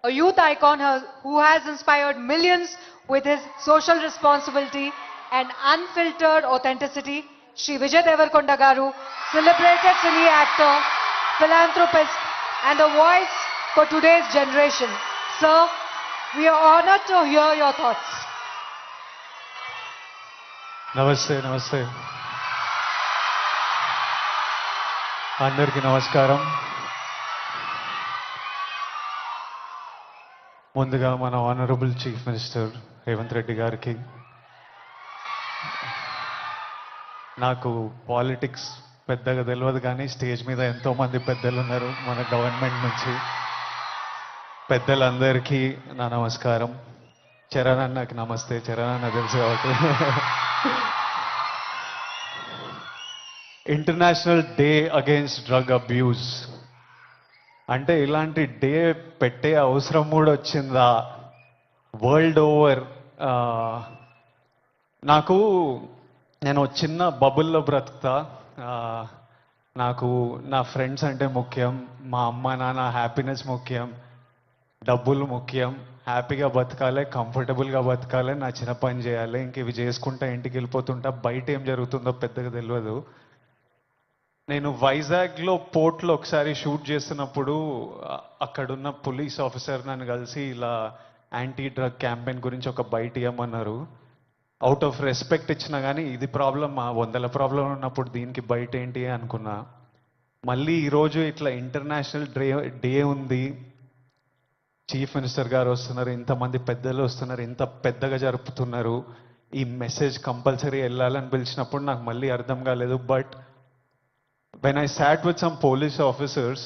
a youth icon who has inspired millions with his social responsibility and unfiltered authenticity. Shri Vijay Devarkonda Garu, celebrated cine actor, philanthropist, and a voice for today's generation. Sir, we are honored to hear your thoughts. నమస్తే నమస్తే అందరికీ నమస్కారం. ముందుగా మన honourable chief minister Revanth Reddy గారికి, నాకు politics పెద్దగా తెలియదు కానీ స్టేజ్ మీద ఎంతోమంది పెద్దలు ఉన్నారు మన గవర్నమెంట్ నుంచి. పెద్దలందరికీ నా నమస్కారం. చరణ్ అన్నకి నమస్తే. చరణ్ అన్న తెలుసు కాబట్టి. International day against drug abuse అంటే ఇలాంటి డే పెట్టే అవసరం కూడా వచ్చిందా వరల్డ్ ఓవర్? నేను చిన్న బబుల్లో బ్రతుకుతా. నాకు నా ఫ్రెండ్స్ అంటే ముఖ్యం, మా అమ్మ నాన్న హ్యాపీనెస్ ముఖ్యం, డబ్బులు ముఖ్యం, హ్యాపీగా బతకాలి, కంఫర్టబుల్గా బతకాలి, నా చిన్న పని చేయాలి, ఇంక ఇవి చేసుకుంటా ఇంటికి వెళ్ళిపోతుంటా. బయట ఏం జరుగుతుందో పెద్దగా తెలియదు. నేను వైజాగ్లో పోర్ట్లో ఒకసారి షూట్ చేస్తున్నప్పుడు అక్కడున్న పోలీస్ ఆఫీసర్ నన్ను కలిసి ఇలా యాంటీ డ్రగ్ క్యాంపెయిన్ గురించి ఒక బయట ఇవ్వమన్నారు. అవుట్ ఆఫ్ రెస్పెక్ట్ ఇచ్చినా కానీ ఇది ప్రాబ్లం, మా 100 ప్రాబ్లం ఉన్నప్పుడు దీనికి బయట ఏంటి అనుకున్నా. మళ్ళీ ఈరోజు ఇట్లా ఇంటర్నేషనల్ డే ఉంది, చీఫ్ మినిస్టర్ గారు వస్తున్నారు, ఇంతమంది పెద్దలు వస్తున్నారు, ఇంత పెద్దగా జరుపుతున్నారు, ఈ మెసేజ్ కంపల్సరీ వెళ్ళాలని పిలిచినప్పుడు నాకు మళ్ళీ అర్థం కాలేదు. But when I sat with some police officers,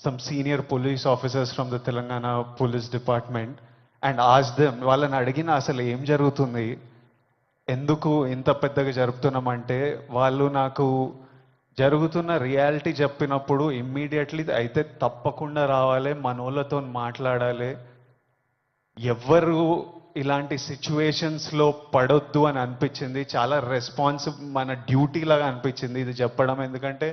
some senior police officers from the Telangana Police Department, and asked them, వాళ్ళని అడిగిన అసలు ఏం జరుగుతుంది, ఎందుకు ఇంత పెద్దగా జరుపుతున్నామంటే, వాళ్ళు నాకు జరుగుతున్న రియాలిటీ చెప్పినప్పుడు ఇమ్మీడియట్లీ అయితే తప్పకుండా రావాలి, మనోళ్ళతో మాట్లాడాలి, ఎవ్వరు ఇలాంటి సిచ్యువేషన్స్లో పడొద్దు అని అనిపించింది. చాలా మన డ్యూటీ లాగా అనిపించింది ఇది చెప్పడం. ఎందుకంటే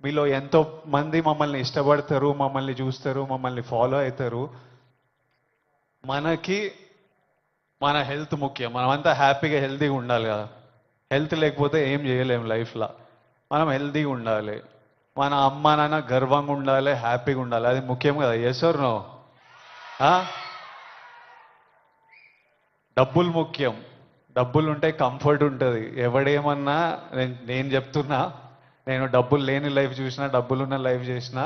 మీలో ఎంతో మంది మమ్మల్ని ఇష్టపడతారు, మమ్మల్ని చూస్తారు, మమ్మల్ని ఫాలో అవుతారు. మనకి మన హెల్త్ ముఖ్యం. మనమంతా హ్యాపీగా హెల్తీగా ఉండాలి కదా. హెల్త్ లేకపోతే ఏం చేయలేము లైఫ్లో. మనం హెల్తీగా ఉండాలి, మన అమ్మ నాన్న గర్వంగా ఉండాలి, హ్యాపీగా ఉండాలి, అది ముఖ్యం కదా. Yes or no? డబ్బులు ముఖ్యం. డబ్బులు ఉంటే కంఫర్ట్ ఉంటుంది. ఎవడేమన్నా నేను చెప్తున్నా, నేను డబ్బులు లేని లైఫ్ చూసినా, డబ్బులున్న లైఫ్ చేసినా,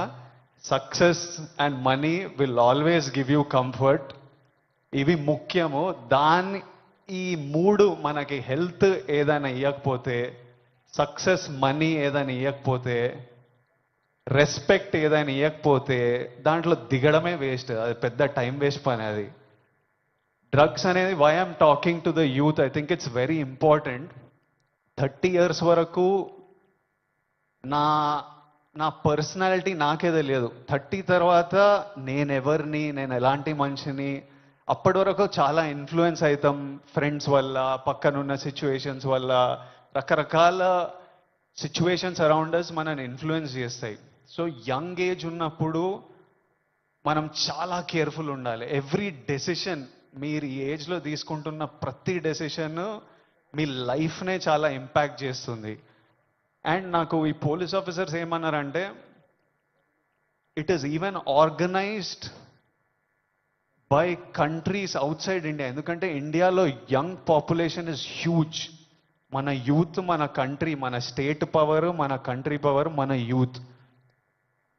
success and money will always give you comfort. ఇవి ముఖ్యము. ఈ 3 మనకి హెల్త్ ఏదైనా ఇవ్వకపోతే, సక్సెస్ మనీ ఏదైనా ఇవ్వకపోతే, రెస్పెక్ట్ ఏదైనా ఇవ్వకపోతే దాంట్లో దిగడమే వేస్ట్. అది పెద్ద టైం వేస్ట్ పని. అది డ్రగ్స్ అనేది, why I'm talking to the youth, I think it's very important. 30 years వరకు నా పర్సనాలిటీ నాకే తెలియదు. 30 తర్వాత నేనెవరిని, నేను ఎలాంటి మనిషిని, అప్పటి వరకు చాలా ఇన్ఫ్లుయెన్స్ అవుతాం ఫ్రెండ్స్ వల్ల, పక్కనున్న సిచ్యువేషన్స్ వల్ల. రకరకాల సిచ్యువేషన్స్ అరౌండ్ అస్ మనని ఇన్ఫ్లుయెన్స్ చేస్తాయి. సో యంగ్ ఏజ్ ఉన్నప్పుడు మనం చాలా కేర్ఫుల్ ఉండాలి. ఎవ్రీ డెసిషన్, మీరు ఈ ఏజ్లో తీసుకుంటున్న ప్రతి డెసిషన్ మీ లైఫ్నే చాలా ఇంపాక్ట్ చేస్తుంది. అండ్ నాకు ఈ పోలీస్ ఆఫీసర్స్ ఏమన్నారంటే, it is even organised by countries out side India. ఎందుకంటే ఇండియాలో యంగ్ పాపులేషన్ ఇస్ హ్యూజ్. మన యూత్, మన కంట్రీ, మన స్టేట్ పవర్, మన కంట్రీ పవర్, మన యూత్.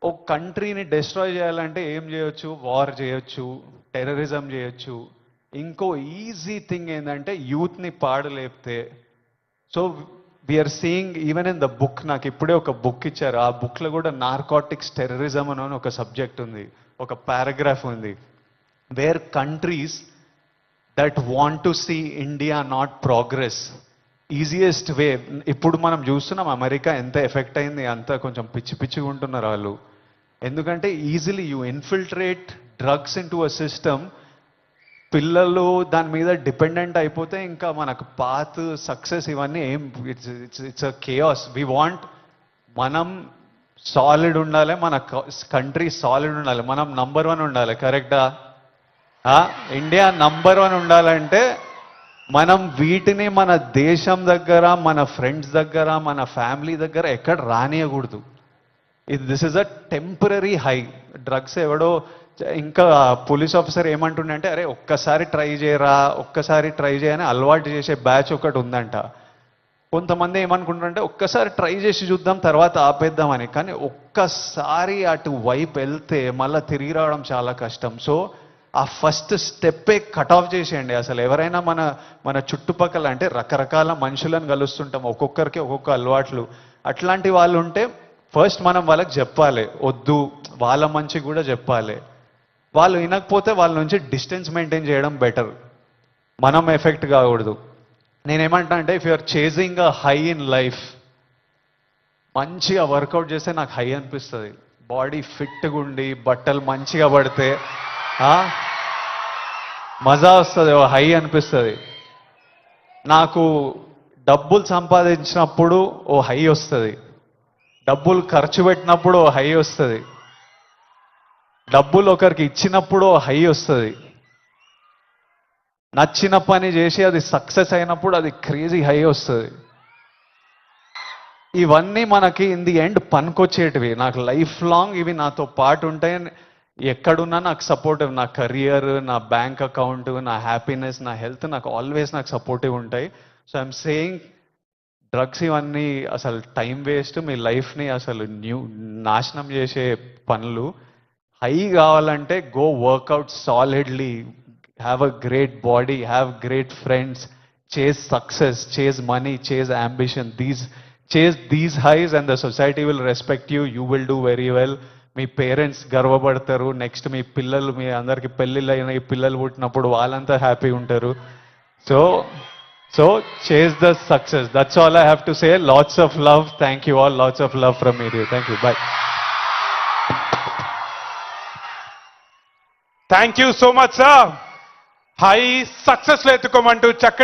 ఒక కంట్రీని డిస్ట్రాయ్ చేయాలంటే ఏం చేయొచ్చు? వార్ చేయొచ్చు, టెర్రరిజం చేయొచ్చు. ఇంకో ఈజీ థింగ్ ఏంటంటే యూత్ని పాడలేపితే. So we are seeing even in the book, నాకు ఇప్పుడే ఒక బుక్ ఇచ్చారు, ఆ బుక్లో కూడా నార్కోటిక్స్ టెర్రరిజం అని ఒక సబ్జెక్ట్ ఉంది, ఒక పారాగ్రాఫ్ ఉంది. Where countries that want to see India not progress, easiest way. ఇప్పుడు మనం చూస్తున్నాం అమెరికా ఎంత ఎఫెక్ట్ అయింది, అంతా కొంచెం పిచ్చిగా ఉంటున్నారు వాళ్ళు. ఎందుకంటే easily you infiltrate drugs in to a system. పిల్లలు దాని మీద డిపెండెంట్ అయిపోతే ఇంకా మనకు పాత్, సక్సెస్ ఇవన్నీ ఏం, it's a chaos. We want మనం సాలిడ్ ఉండాలి, మన కంట్రీ సాలిడ్ ఉండాలి, మనం #1 ఉండాలి. కరెక్టా? ఇండియా #1 ఉండాలంటే మనం వీటిని మన దేశం దగ్గర, మన ఫ్రెండ్స్ దగ్గర, మన ఫ్యామిలీ దగ్గర ఎక్కడ రానియకూడదు. This is a temporary high. Drugs ఎవడో ఇంకా పోలీస్ ఆఫీసర్ ఏమంటుండే అంటే, అరే ఒక్కసారి ట్రై చేయరా, ఒక్కసారి ట్రై చేయని అలవాటు చేసే బ్యాచ్ ఒకటి ఉందంట. కొంతమంది ఏమనుకుంటారంటే ఒక్కసారి ట్రై చేసి చూద్దాం తర్వాత ఆపేద్దామని. కానీ ఒక్కసారి అటు వైపు వెళ్తే మళ్ళీ తిరిగి రావడం చాలా కష్టం. సో ఆ ఫస్ట్ స్టెప్పే కట్ ఆఫ్ చేసేయండి. అసలు ఎవరైనా మన చుట్టుపక్కల అంటే రకరకాల మనుషులను కలుస్తుంటాం, ఒక్కొక్కరికి ఒక్కొక్క అలవాట్లు. అట్లాంటి వాళ్ళు ఉంటే ఫస్ట్ మనం వాళ్ళకి చెప్పాలి, వద్దు, వాళ్ళ మంచి కూడా చెప్పాలి. వాళ్ళు వినకపోతే వాళ్ళ నుంచి డిస్టెన్స్ మెయింటైన్ చేయడం బెటర్, మనం ఎఫెక్ట్ కాకూడదు. నేనేమంటా అంటే, if you're chasing a high in life, మంచిగా వర్కౌట్ చేస్తే నాకు హై అనిపిస్తుంది. బాడీ ఫిట్గా ఉండి బట్టలు మంచిగా పడితే మజా వస్తుంది, హై అనిపిస్తుంది. నాకు డబ్బులు సంపాదించినప్పుడు ఓ హై వస్తుంది, డబ్బులు ఖర్చు పెట్టినప్పుడు ఓ హై వస్తుంది, డబ్బులు ఒకరికి ఇచ్చినప్పుడు ఓ హై వస్తుంది, నచ్చిన పని చేసి అది సక్సెస్ అయినప్పుడు అది క్రేజీ హై వస్తుంది. ఇవన్నీ మనకి ఇన్ ది ఎండ్ పనికొచ్చేటివి. నాకు లైఫ్ లాంగ్ ఇవి నాతో పాటు ఉంటాయి. ఎక్కడున్నా నాకు సపోర్టివ్, నా కెరియర్, నా బ్యాంక్ అకౌంట్, నా హ్యాపీనెస్, నా హెల్త్ నాకు ఆల్వేస్ నాకు సపోర్టివ్ ఉంటాయి. సో ఐఎమ్ సేయింగ్, డ్రగ్స్ ఇవన్నీ అసలు టైం వేస్ట్, మీ లైఫ్ని అసలు నాశనం చేసే పనులు. హై కావాలంటే go workout solidly, have a great body, have great friends, chase success, chase money, chase ambition. Chase these highs and the society will respect you. You will do very well. మీ parents గర్వపడతారు. Next మీ పిల్లలు, మీ అందరికి పెళ్ళిళ్ళు అయిన ఈ పిల్లలు పుట్టినప్పుడు వాళ్ళంతా హ్యాపీ ఉంటారు. So chase the success. That's all I have to say. Lots of love. Thank you all. Lots of love from me. Thank you. Bye. Thank you so much, sir. High success లో ఎత్తుకోమంటూ చక్కటి